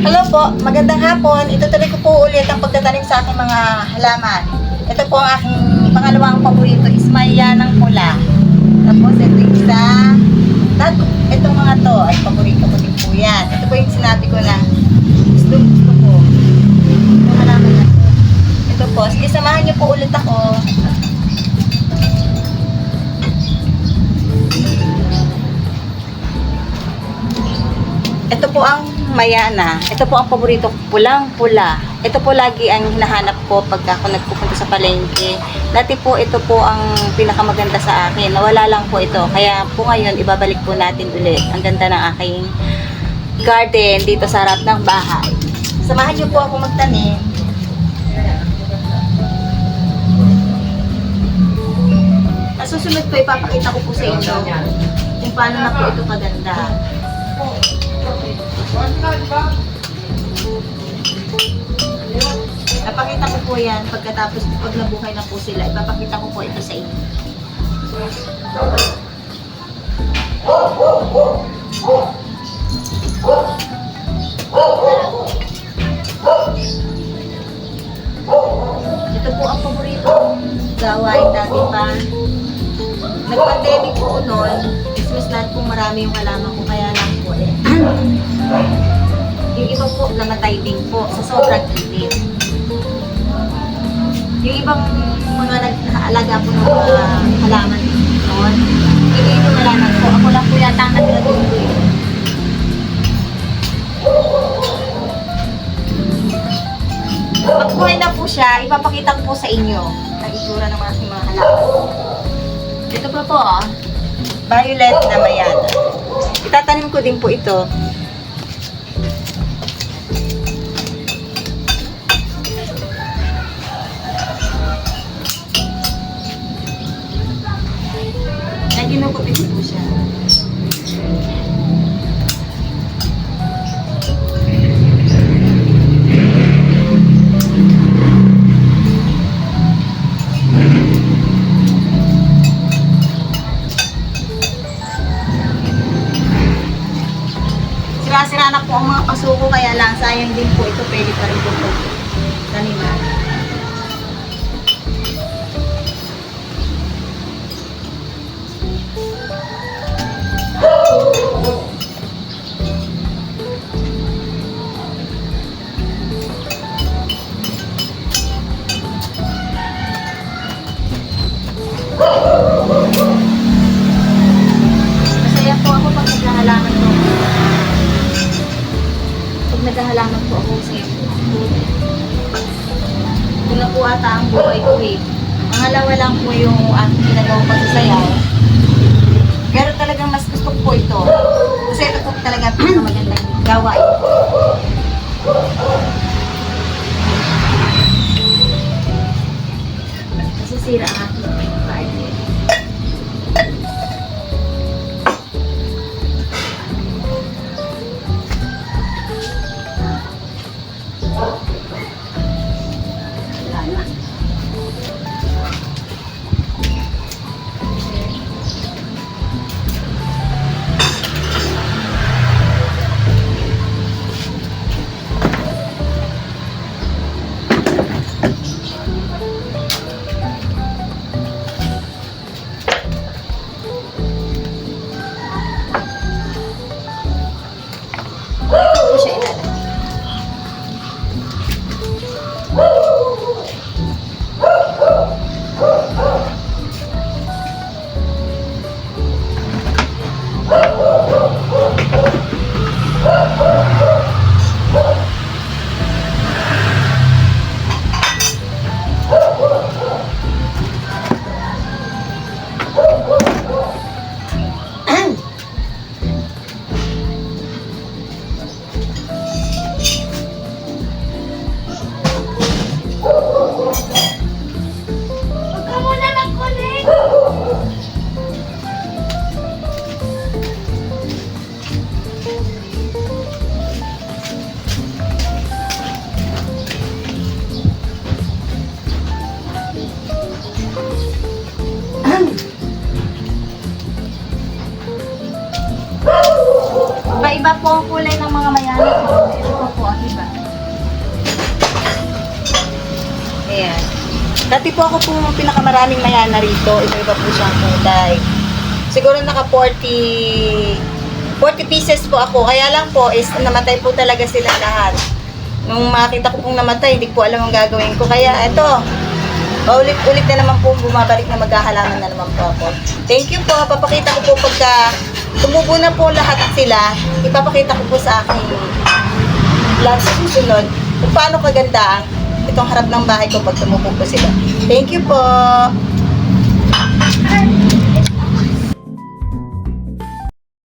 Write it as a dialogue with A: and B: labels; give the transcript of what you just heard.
A: Hello po, magandang hapon. Itutuloy ko po ulit ang pagtatanim sa aking mga halaman. Ito po ang aking pangalawang paborito, Ismaya ng pula. Tapos ito isa. Itong mga to ay paborito ko din po yan. Ito po yung sinabi ko na gusto ko. Itong halaman na to. Ito po, sige samahan niyo po ulit ako. Ito po ang mayana. Ito po ang paborito ko, pulang-pula. Ito po lagi ang hinahanap ko pag ako nagpupunta sa palengke. Dati po ito po ang pinakamaganda sa akin. Nawala lang po ito. Kaya po ngayon ibabalik po natin ulit. Ang ganda ng aking garden dito sa harap ng bahay. Samahan niyo po ako magtanim. At susunod po ipapakita ko po sa inyo kung paano na po ito kaganda. Napakita ko po yan pagkatapos pag nabuhay na po sila, ipapakita ko po ito sa inyo. Ito po ang paborito gawain dati pa. Nag-pandemic po noon, Christmas lahat po marami yung halaman ko, kaya lang po yung iba po namatay din po sa sobrang init. Yung ibang mga nag-aalaga po ng mga halaman noon, hindi ito halaman po. Ako lang po yata ang natira dito. Pag buhay na po siya, ipapakita ko po sa inyo ang itsura ng aking mga halaman. Ito pa po, violet na mayana. Itatanim ko din po ito. Ginugupit po siya. Sira-sira na po ang mga pasuko, kaya lang sayang din po ito, pwede pa rin po taniman. Masaya po ako pag naghahalaman po. Pag naghahalaman po ako, masaya po ako. Ito na po ata ang buhay ko eh. Pangalawa lang po yung aking ginagawang pagsasayaw. Pero talagang mas gusto ko po ito. Kasi ito po talaga magandang gawain. Nasisira ang aking garden. Iba-iba po ang kulay ng mga mayani ko. Ito po ang iba. Ayan. Dati po ako po pinakamaraming mayana rito. Iba-iba po siyang kulay. Siguro naka 40 pieces po ako. Kaya lang po is namatay po talaga sila lahat. Nung makita ko pong namatay, hindi po alam ang gagawin ko. Kaya ito, ulit-ulit na naman po bumabalik na maghahalaman na naman po ako. Thank you po. Papakita ko po pagka tumubo na po lahat sila, ipapakita ko po sa aking vlog sa susunod kung paano kaganda itong harap ng bahay ko pag tumubo po sila. Thank you po.